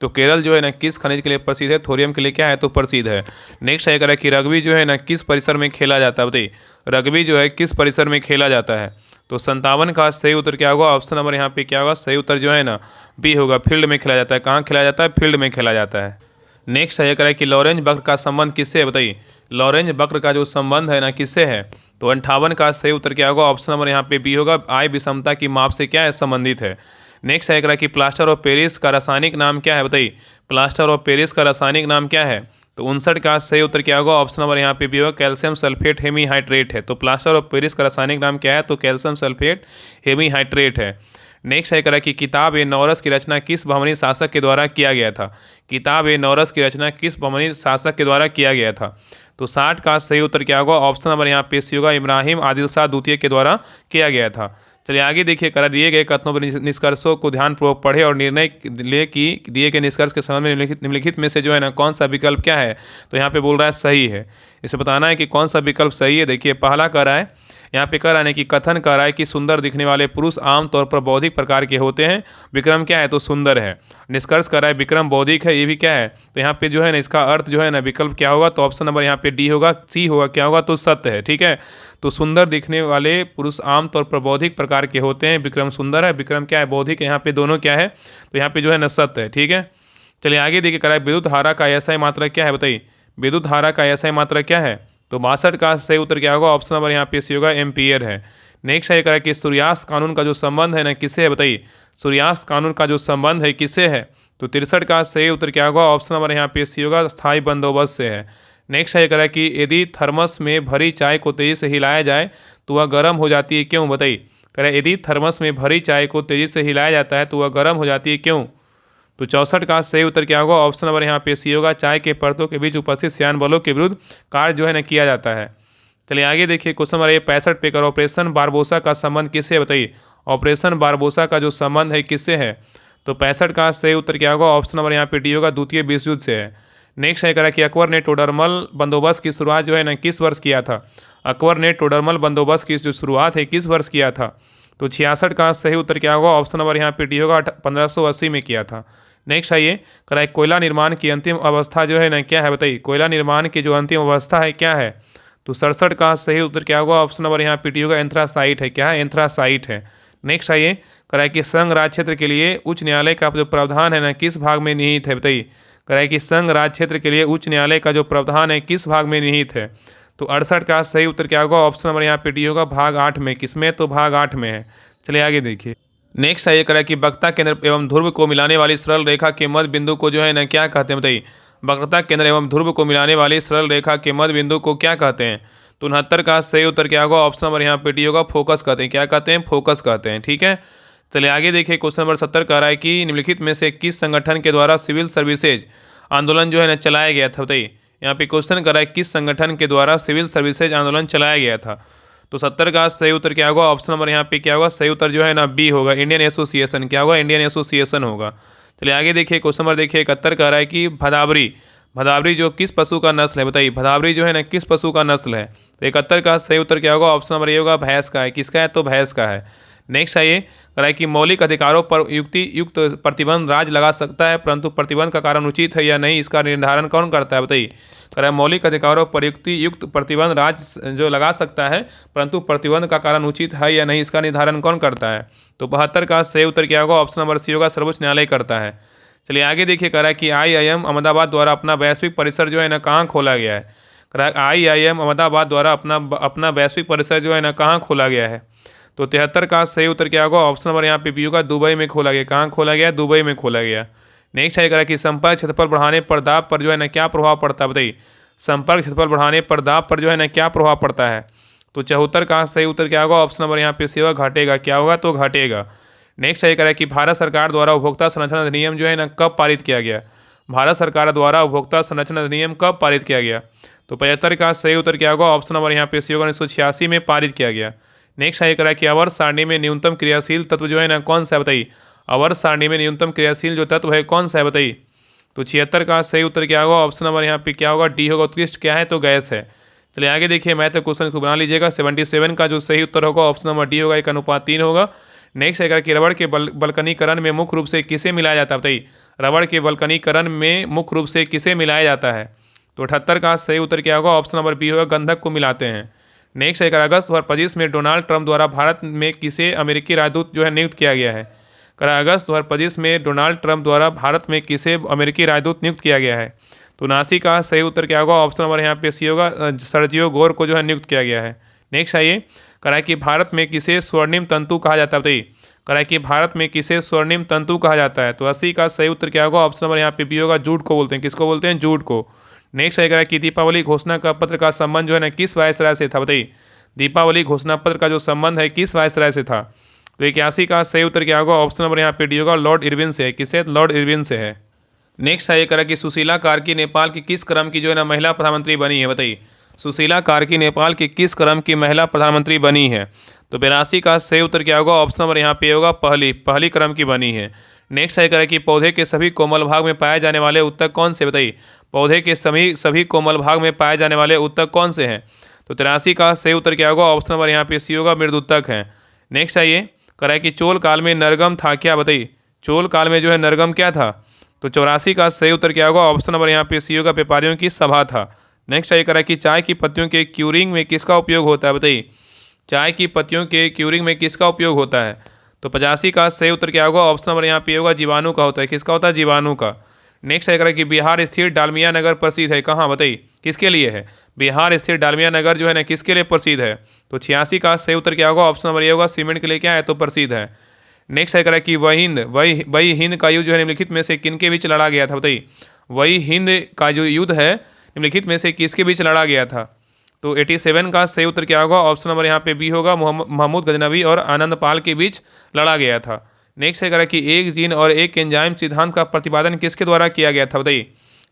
तो केरल जो है ना किस खनिज के लिए प्रसिद्ध है? थोरियम के लिए क्या है? तो प्रसिद्ध है। नेक्स्ट है कह रहा है कि रग्बी जो है ना किस परिसर में खेला जाता है? बताइए। रग्बी जो है किस परिसर में खेला जाता है? तो 57 का सही उत्तर क्या होगा? ऑप्शन नंबर यहाँ पे क्या होगा? सही उत्तर जो है ना बी होगा, फील्ड में खेला जाता है। कहाँ खेला जाता है? फील्ड में खेला जाता है। नेक्स्ट है कह रहा है कि लॉरेंज वक्र का संबंध किससे है? बताइए। लॉरेंज वक्र का जो संबंध है ना किससे है? तो 58 का सही उत्तर क्या होगा? ऑप्शन नंबर यहाँ पे बी होगा, आय विषमता की माप से क्या है? संबंधित है। नेक्स्ट है कह रहा है कि प्लास्टर ऑफ पेरिस का रासायनिक नाम क्या है? बताइए। प्लास्टर ऑफ पेरिस का रासायनिक नाम क्या है? तो 59 का सही उत्तर क्या होगा? ऑप्शन नंबर यहाँ पे भी होगा, कैल्शियम सल्फेट हेमीहाइड्रेट है। तो प्लास्टर ऑफ पेरिस का रासायनिक नाम क्या है? तो कैल्शियम सल्फेट हेमीहाइड्रेट है। नेक्स्ट है कह रहा है कि किताब ए नौरस की रचना किस बहमनी शासक के द्वारा किया गया था? किताब ए नौरस की रचना किस बहमनी शासक के द्वारा किया गया था? तो 60 का सही उत्तर क्या होगा? ऑप्शन नंबर यहाँ पे सी होगा, इब्राहिम आदिल शाह द्वितीय के द्वारा किया गया था। चलिए आगे देखिए। करा दिए गए कथनों पर निष्कर्षों को ध्यानपूर्वक पढ़े और निर्णय ले कि दिए गए निष्कर्ष के संबंध में निम्नलिखित में से जो है ना कौन सा विकल्प क्या है? तो यहाँ पे बोल रहा है सही है। इसे बताना है कि कौन सा विकल्प सही है। देखिए पहला कह रहा है यहाँ पे कह रहा है कि कथन कर रहा है कि सुंदर दिखने वाले पुरुष आमतौर पर बौद्धिक प्रकार के होते हैं। विक्रम क्या है, तो सुंदर है। निष्कर्ष कर रहा है विक्रम बौद्धिक है, ये भी क्या है, तो यहाँ पे जो है ना इसका अर्थ जो है ना विकल्प क्या होगा, तो ऑप्शन नंबर यहाँ पे डी होगा, सी होगा, क्या होगा, तो सत्य है। ठीक है, तो सुंदर दिखने वाले पुरुष आमतौर पर बौद्धिक प्रकार के होते हैं। विक्रम सुंदर है, विक्रम क्या है, बौद्धिक है। यहाँ पे दोनों क्या है, तो यहाँ पे जो है ना सत्य है। ठीक है, चलिए आगे देखिए करा है विद्युत धारा का ऐसा मात्रा क्या है, बताइए विद्युत धारा का ऐसा मात्रा क्या है, तो 62 का सही उत्तर क्या होगा, ऑप्शन नंबर यहाँ पे सी होगा, एम्पियर है। नेक्स्ट है करा कि सूर्यास्त कानून का जो संबंध है ना किससे है, बताइए सूर्यास्त कानून का जो संबंध है किससे है, तो 63 का सही उत्तर क्या होगा, ऑप्शन नंबर यहाँ पे सी होगा, स्थायी बंदोबस्त से है। नेक्स्ट है करा कि यदि थर्मस में भरी चाय को तेजी से हिलाया जाए तो वह गर्म हो जाती है, क्यों, बताइए। कह रहा है यदि थर्मस में भरी चाय को तेजी से हिलाया जाता है तो वह गर्म हो जाती है, क्यों, तो 64 का सही उत्तर क्या होगा, ऑप्शन नंबर यहाँ पे सी होगा, चाय के परतों के बीच उपस्थित श्यान बलों के विरुद्ध कार्य जो है ना किया जाता है। चलिए आगे देखिए क्वेश्चन नंबर 65 पे कर ऑपरेशन बारबोसा का संबंध किससे, बताइए ऑपरेशन बारबोसा का जो संबंध है किससे है, तो 65 का सही उत्तर क्या होगा, ऑप्शन नंबर यहाँ पे डी होगा, द्वितीय विश्व युद्ध से है। नेक्स्ट है करा कि अकबर ने टोडरमल बंदोबस्त की शुरुआत जो है ना किस वर्ष किया था, अकबर ने टोडरमल बंदोबस्त की जो शुरुआत है किस वर्ष किया था, तो 66 का सही उत्तर क्या होगा, ऑप्शन नंबर यहाँ पे डी होगा, 1580 में किया था। नेक्स्ट आइए करा कोयला निर्माण की अंतिम अवस्था जो है ना क्या है, बताइए कोयला निर्माण की जो अंतिम अवस्था है क्या है, तो 67 का सही उत्तर क्या होगा, ऑप्शन नंबर यहाँ पे डी होगा, एंथ्रासाइट है, क्या है, एंथ्रासाइट है। नेक्स्ट आइए कराए कि संघ राज्य क्षेत्र के लिए उच्च न्यायालय का जो प्रावधान है ना किस भाग में निहित है, बताइए कराए कि संघ राज्य क्षेत्र के लिए उच्च न्यायालय का जो प्रावधान है किस भाग में निहित है, तो 68 का सही उत्तर क्या होगा, ऑप्शन नंबर यहाँ पे डी होगा, भाग 8 में, किसमें, तो भाग 8 में है। चलिए आगे देखिए नेक्स्ट है ये करा कि वक्ता केंद्र एवं ध्रुव को मिलाने वाली सरल रेखा के मध्य बिंदु को जो है ना क्या कहते हैं, बताइए वक्रता केंद्र एवं ध्रुव को मिलाने वाली सरल रेखा के मध्य बिंदु को क्या कहते हैं, तो 69 का सही उत्तर क्या होगा, ऑप्शन नंबर यहाँ पे डी होगा, फोकस कहते हैं, क्या कहते हैं, फोकस कहते हैं। ठीक है, चलिए आगे देखिए क्वेश्चन नंबर 70 कह रहा है कि निम्नलिखित में से किस संगठन के द्वारा सिविल सर्विसेज आंदोलन जो है ना चलाया गया था, बताइए यहाँ पे क्वेश्चन कर रहा है किस संगठन के द्वारा सिविल सर्विसेज आंदोलन चलाया गया था, तो 70 का सही उत्तर क्या होगा, ऑप्शन नंबर यहाँ पे क्या होगा, सही उत्तर जो है ना बी होगा, इंडियन एसोसिएशन, क्या होगा, इंडियन एसोसिएशन होगा। चलिए आगे देखिए क्वेश्चन नंबर देखिए 71 कह रहा है कि भदावरी भदावरी जो किस पशु का नस्ल है, बताइए भदावरी जो है ना किस पशु का नस्ल है, तो 71 का सही उत्तर क्या होगा, ऑप्शन नंबर ये होगा, भैंस का है, किसका है, तो भैंस का है। नेक्स्ट आइए कराए कि मौलिक अधिकारों पर युक्त प्रतिबंध राज्य लगा सकता है परंतु प्रतिबंध का कारण उचित है या नहीं, इसका निर्धारण कौन करता है, बताइए कराए मौलिक अधिकारों पर युक्त प्रतिबंध राज्य जो लगा सकता है परंतु प्रतिबंध का कारण उचित है या नहीं, इसका निर्धारण कौन करता है, तो 72 का सही उत्तर क्या होगा, ऑप्शन नंबर सी होगा, सर्वोच्च न्यायालय करता है। चलिए आगे देखिए कह रहा है कि IIM अहमदाबाद द्वारा अपना वैश्विक परिसर जो है ना कहाँ खोला गया है, कह रहा है IIM अहमदाबाद द्वारा अपना वैश्विक परिसर जो है ना कहाँ खोला गया है, तो 73 का सही उत्तर क्या होगा, ऑप्शन नंबर यहाँ पे बी होगा, दुबई में खोला गया, कहाँ खोला गया, दुबई में खोला गया। नेक्स्ट है कह रहा है कि संपर्क क्षेत्रफल बढ़ाने पर दाब पर जो है ना क्या प्रभाव पड़ता है, बताइए संपर्क क्षेत्रफल बढ़ाने पर दाब पर जो है ना क्या प्रभाव पड़ता है, तो 74 का सही उत्तर क्या होगा, ऑप्शन नंबर यहाँ पे सी होगा, घटेगा, क्या होगा, तो घटेगा। नेक्स्ट है कह रहा है कि भारत सरकार द्वारा उपभोक्ता संरक्षण अधिनियम जो है ना कब पारित किया गया, भारत सरकार द्वारा उपभोक्ता संरक्षण अधिनियम कब पारित किया गया, तो 75 का सही उत्तर क्या होगा, ऑप्शन नंबर यहाँ पे सी होगा, 1986 में पारित किया गया। नेक्स्ट है कह रहा है कि आवर्त सारणी में न्यूनतम क्रियाशील तत्व जो है ना कौन सा है, बताइए आवर्त सारणी में न्यूनतम क्रियाशील जो तत्व है कौन सा है, बताइए, तो 76 का सही उत्तर क्या होगा, ऑप्शन नंबर यहाँ पे क्या होगा, डी होगा, उत्कृष्ट क्या है, तो गैस है। चलिए आगे देखिए मैथ क्वेश्चन को बना लीजिएगा, 77 का जो सही उत्तर होगा ऑप्शन नंबर डी होगा, 1:3 होगा। नेक्स्ट है कि रबड़ के बल्कनीकरण में मुख्य रूप से किसे मिलाया जाता है, बताइए रबड़ के बल्कनीकरण में मुख्य रूप से किसे मिलाया जाता है, तो 78 का सही उत्तर क्या होगा, ऑप्शन नंबर बी होगा, गंधक को मिलाते हैं। नेक्स्ट है अगस्त 2025 में डोनाल्ड ट्रंप द्वारा भारत में किसे अमेरिकी राजदूत जो है नियुक्त किया गया है, अगस्त 2025 में डोनाल्ड ट्रंप द्वारा भारत में किसे अमेरिकी राजदूत नियुक्त किया गया है, तो 79 का सही उत्तर क्या होगा, ऑप्शन नंबर यहाँ पे सी होगा, सर्जियो गोर को जो है नियुक्त किया गया है। नेक्स्ट आइए कराए कि भारत में किसे स्वर्णिम तंतु कहा जाता है, बताइए कराए कि भारत में किसे स्वर्णिम तंतु कहा जाता है, तो 80 का सही उत्तर क्या होगा, ऑप्शन नंबर यहाँ पे बी होगा, जूट को बोलते हैं, किसको बोलते हैं, जूट को। नेक्स्ट है कि दीपावली घोषणा का पत्र का संबंध जो है ना किस वायसराय से था, बताइए दीपावली घोषणा पत्र का जो संबंध है किस वायसराय से था, तो 81 का सही उत्तर क्या होगा, ऑप्शन नंबर यहाँ पे डी होगा, लॉर्ड इरविन से है, किसे, लॉर्ड इरविन से है। नेक्स्ट है ये करा कि सुशीला कार्की नेपाल की किस क्रम की जो है ना महिला प्रधानमंत्री बनी है, बताइए सुशीला कार्की नेपाल की किस क्रम की महिला प्रधानमंत्री बनी है, तो 82 का सही उत्तर क्या होगा, ऑप्शन नंबर यहाँ पे होगा, पहली क्रम की बनी है। नेक्स्ट है करें कि पौधे के सभी कोमल भाग में पाए जाने वाले उत्तक कौन से, बताइए पौधे के सभी कोमल भाग में पाए जाने वाले उत्तक कौन से हैं, तो 83 का सही उत्तर क्या होगा? ऑप्शन नंबर यहाँ पे सी होगा, मृदुतक है। नेक्स्ट आइए, कह रहा है कि चोल काल में नरगम था क्या? बताइए, चोल काल में जो है नरगम क्या था? तो 84 का सही उत्तर क्या होगा? ऑप्शन नंबर यहाँ पे सी होगा, व्यापारियों की सभा था। नेक्स्ट आइए, कह रहा है कि चाय की पत्तियों के क्यूरिंग में किसका उपयोग होता है? बताइए, चाय की पत्तियों के क्यूरिंग में किसका उपयोग होता है? तो 85 का सही उत्तर क्या होगा? ऑप्शन नंबर यहाँ पे होगा, जीवाणु का होता है। किसका होता है? जीवाणु का। नेक्स्ट है कि बिहार स्थित डालमिया नगर प्रसिद्ध है कहाँ? बताइए, किसके लिए है? बिहार स्थित डालमिया नगर जो है ना किसके लिए प्रसिद्ध है? तो 86 का सही उत्तर क्या होगा? ऑप्शन नंबर ये होगा, सीमेंट के लिए क्या है? तो प्रसिद्ध है। नेक्स्ट है कि वही हिंद का युद्ध जो है निम्नलिखित में से किनके बीच लड़ा गया था? बताइए, वही हिंद का जो युद्ध है निम्नलिखित में से किसके बीच लड़ा गया था? तो 87 का सही उत्तर क्या होगा? ऑप्शन नंबर यहाँ पे बी होगा, महमूद गजनवी और आनंद पाल के बीच लड़ा गया था। नेक्स्ट है करा कि एक जीन और एक एंजाइम सिद्धांत का प्रतिपादन किसके द्वारा किया गया था? बताइए,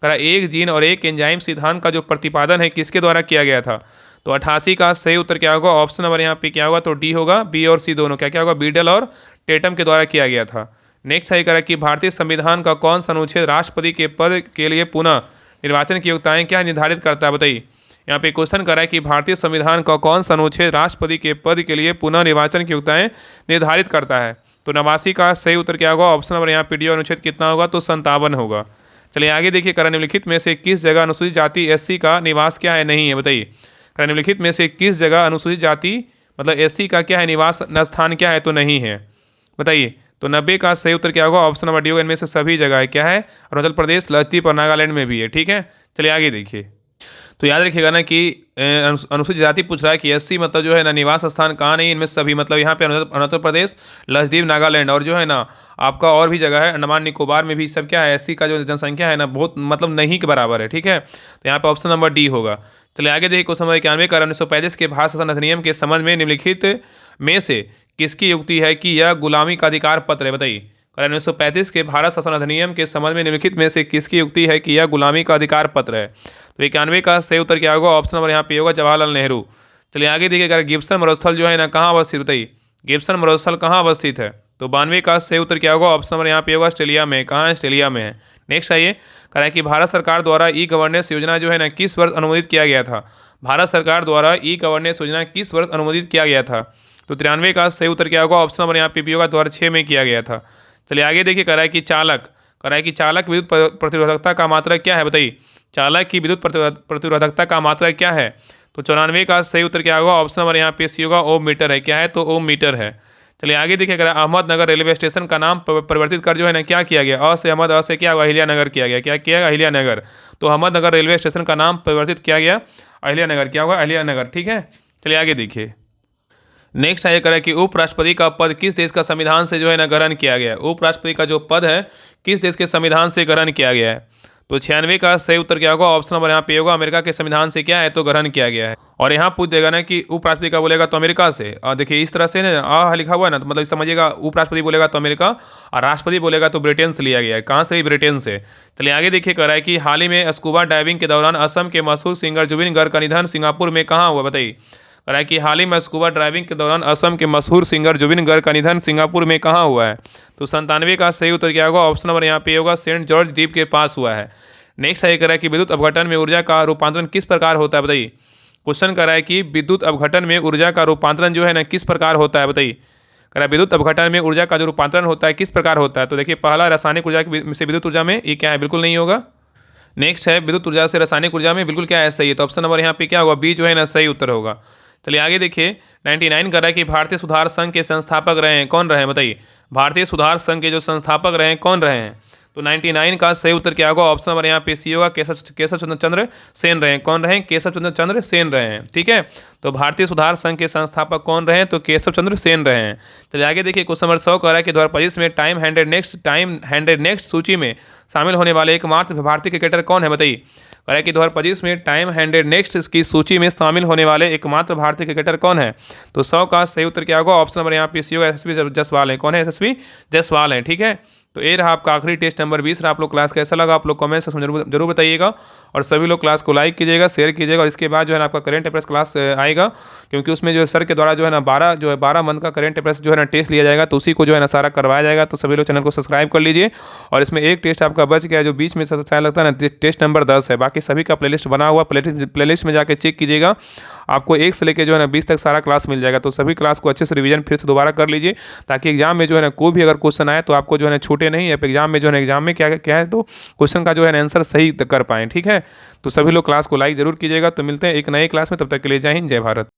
करा एक जीन और एक एंजाइम सिद्धांत का जो प्रतिपादन है किसके द्वारा किया गया था? तो 88 का सही उत्तर क्या होगा? ऑप्शन नंबर यहाँ पे क्या होगा? तो डी होगा, बी और सी दोनों क्या होगा? बीडल और टेटम के द्वारा किया गया था। नेक्स्ट है करा कि भारतीय संविधान का कौन सा अनुच्छेद राष्ट्रपति के पद के लिए पुनः निर्वाचन की योग्यताएं क्या निर्धारित करता है? बताइए, यहाँ पे क्वेश्चन करा है कि भारतीय संविधान का कौन सा अनुच्छेद राष्ट्रपति के पद के लिए पुनः निर्वाचन की योग्यताएं निर्धारित करता है? तो 89 का सही उत्तर क्या होगा? ऑप्शन नंबर यहाँ पे डी अनुच्छेद कितना होगा? तो 57 होगा। चलिए आगे देखिए, करा निम्नलिखित में से किस जगह अनुसूचित जाति एससी का निवास क्या है? नहीं है। बताइए, करा निम्नलिखित में से किस जगह अनुसूचित जाति मतलब एससी का क्या है? निवास स्थान क्या है? तो नहीं है। बताइए, तो 90 का सही उत्तर क्या होगा? ऑप्शन नंबर डी होगा, इनमें से सभी जगह है। क्या है? अरुणाचल प्रदेश, लक्षद्वीप और नागालैंड में भी है। ठीक है, चलिए आगे देखिए। तो याद रखिएगा ना कि अनुसूचित जाति पूछ रहा है कि एससी मतलब जो है ना निवास स्थान कहाँ नहीं, इनमें सभी मतलब यहाँ पे अरुणाचल प्रदेश, लक्षद्वीप, नागालैंड और जो है ना आपका और भी जगह है अंडमान निकोबार में भी सब क्या है? एससी का जो जनसंख्या है ना बहुत मतलब नहीं के बराबर है। ठीक है, तो यहाँ पे ऑप्शन नंबर डी होगा। चलिए आगे देखिए, क्वेश्चन नंबर 91 का 1935 के भारत शासन अधिनियम के संबंध में निम्नलिखित में से किसकी युक्ति है कि यह गुलामी का अधिकार पत्र है? बताइए, 1935 के भारत शासन अधिनियम के संबंध में निम्नलिखित में से किसकी युक्ति है कि यह गुलामी का अधिकार पत्र है? तो 91 का सही उत्तर क्या होगा? ऑप्शन नंबर यहाँ पे होगा, जवाहरलाल नेहरू। चलिए आगे देखिएगा, गिब्सन मरुस्थल जो है ना कहाँ अवस्थित? बताइए, गिब्सन मरुस्थल कहाँ अवस्थित है? तो 92 का सही उत्तर क्या होगा? ऑप्शन नंबर यहाँ पे होगा, ऑस्ट्रेलिया में। कहाँ है? ऑस्ट्रेलिया में है। नेक्स्ट आइए, कह रहा है कि भारत सरकार द्वारा ई गवर्नेंस योजना जो है ना किस वर्ष अनुमोदित किया गया था? भारत सरकार द्वारा ई गवर्नेंस योजना किस वर्ष अनुमोदित किया गया था? तो 93 का सही उत्तर क्या होगा? ऑप्शन नंबर यहाँ पे भी होगा, 2006 में किया गया था। चलिए आगे देखिए, कह रहा है कि चालक विद्युत प्रतिरोधकता का मात्रक क्या है? बताइए, चालक की विद्युत प्रतिरोधकता का मात्रक क्या है? तो 94 का सही उत्तर क्या होगा? ऑप्शन नंबर यहाँ पे सी होगा, ओम मीटर है। क्या है? तो ओम मीटर है। चलिए आगे देखिए, कह रहा है अहमदनगर रेलवे स्टेशन का नाम परिवर्तित कर जो है ना क्या किया गया? अ से क्या होगा? अहिल्यानगर किया गया। क्या किया गया? अहिल्यानगर। तो अहमदनगर रेलवे स्टेशन का नाम परिवर्तित किया गया, अहिल्यानगर। क्या होगा? अहिल्यानगर। ठीक है, चलिए आगे देखिए। नेक्स्ट है करें कि उपराष्ट्रपति का पद किस देश का संविधान से जो है ना ग्रहण किया गया है? उपराष्ट्रपति का जो पद है किस देश के संविधान से ग्रहण किया गया है? तो 96 का सही उत्तर क्या होगा? ऑप्शन नंबर यहाँ पे होगा, अमेरिका के संविधान से क्या है? तो ग्रहण किया गया है। और यहाँ पूछ देगा ना कि उपराष्ट्रपति का बोलेगा तो अमेरिका से। और देखिए इस तरह से ना आ लिखा हुआ है ना, तो मतलब समझिएगा उपराष्ट्रपति बोलेगा तो अमेरिका और राष्ट्रपति बोलेगा तो ब्रिटेन से लिया गया है। कहाँ से? ब्रिटेन से। चलिए आगे देखिए, कह रहा है कि हाल ही में स्कूबा डाइविंग के दौरान असम के मशहूर सिंगर जुबिन गर्ग का निधन सिंगापुर में कहाँ हुआ? बताइए, कह रहा है कि हाल ही में स्कूबा ड्राइविंग के दौरान असम के मशहूर सिंगर जुबिन गर्ग का निधन सिंगापुर में कहाँ हुआ है? तो 97 का सही उत्तर क्या होगा? ऑप्शन नंबर यहाँ पे होगा, सेंट जॉर्ज द्वीप के पास हुआ है। नेक्स्ट है कह रहा है कि विद्युत अपघटन में ऊर्जा का रूपांतरण किस प्रकार होता है? बताइए, क्वेश्चन कर रहा है कि विद्युत अपघटन में ऊर्जा का रूपांतरण जो है ना किस प्रकार होता है? बताइए, कह रहा है विद्युत अपघटन में ऊर्जा का जो रूपांतरण होता है किस प्रकार होता है? तो देखिए, पहला रासायनिक ऊर्जा से विद्युत ऊर्जा में, ये क्या है? बिल्कुल नहीं होगा। नेक्स्ट है विद्युत ऊर्जा से रासायनिक ऊर्जा में, बिल्कुल क्या है? सही है। तो ऑप्शन नंबर यहाँ पे क्या होगा? बी जो है ना सही उत्तर होगा। चलिए आगे देखिए, 99 कर रहा है कि भारतीय सुधार संघ के संस्थापक रहे हैं, कौन रहे हैं? बताइए, भारतीय सुधार संघ के जो संस्थापक रहे हैं कौन रहे हैं? तो 99 का सही उत्तर क्या होगा? ऑप्शन नंबर यहाँ पे सी होगा, केशव चंद्र सेन रहे हैं। कौन रहे हैं? केशव चंद्र सेन रहे हैं। ठीक है, तो भारतीय सुधार संघ के संस्थापक कौन रहे हैं? तो केशव चंद्र सेन रहे हैं। चलिए आगे देखिए, क्वेश्चन नंबर 100 कह रहा है कि 2025 में टाइम हंड्रेड नेक्स्ट सूची में शामिल होने वाले एकमात्र भारतीय क्रिकेटर कौन है? बताइए, कह रहा है कि 2025 में टाइम हंड्रेड नेक्स्ट की सूची में शामिल होने वाले एकमात्र भारतीय क्रिकेटर कौन है? तो 100 का सही उत्तर क्या होगा? ऑप्शन नंबर यहाँ पे सी होगा, यशस्वी जायसवाल है। कौन है? यशस्वी जायसवाल है। ठीक है, तो ये रहा आपका आखिरी टेस्ट नंबर 20 रहा। आप लोग क्लास कैसा लगा आप लोग कमेंट सेक्शन में जरूर बताइएगा, और सभी लोग क्लास को लाइक कीजिएगा, शेयर कीजिएगा। और इसके बाद जो है ना आपका करंट अफेयर्स क्लास आएगा, क्योंकि उसमें जो है सर के द्वारा जो है ना 12 मंथ का करंट अफेयर्स जो है ना टेस्ट लिया जाएगा, तो उसी को जो है ना सारा करवाया जाएगा। तो सभी लोग चैनल को सब्सक्राइब कर लीजिए। और इसमें एक टेस्ट आपका बच गया जो बीच में शायद लगता है ना, टेस्ट नंबर 10 है। बाकी बाकी सभी का प्लेलिस्ट बना हुआ, प्लेलिस्ट में जाके चेक कीजिएगा। आपको 1 से लेकर जो है ना 20 तक सारा क्लास मिल जाएगा। तो सभी क्लास को अच्छे से रिवीजन फिर से दोबारा कर लीजिए, ताकि एग्जाम में जो है ना कोई भी अगर क्वेश्चन आए तो आपको जो है ना छूटे नहीं, या एग्जाम में जो है ना एग्जाम में क्या क्या है तो क्वेश्चन का जो है ना आंसर सही कर पाएँ। ठीक है, तो सभी लोग क्लास को लाइक जरूर कीजिएगा। तो मिलते हैं एक नए क्लास में, तब तक के लिए जय हिंद, जय भारत।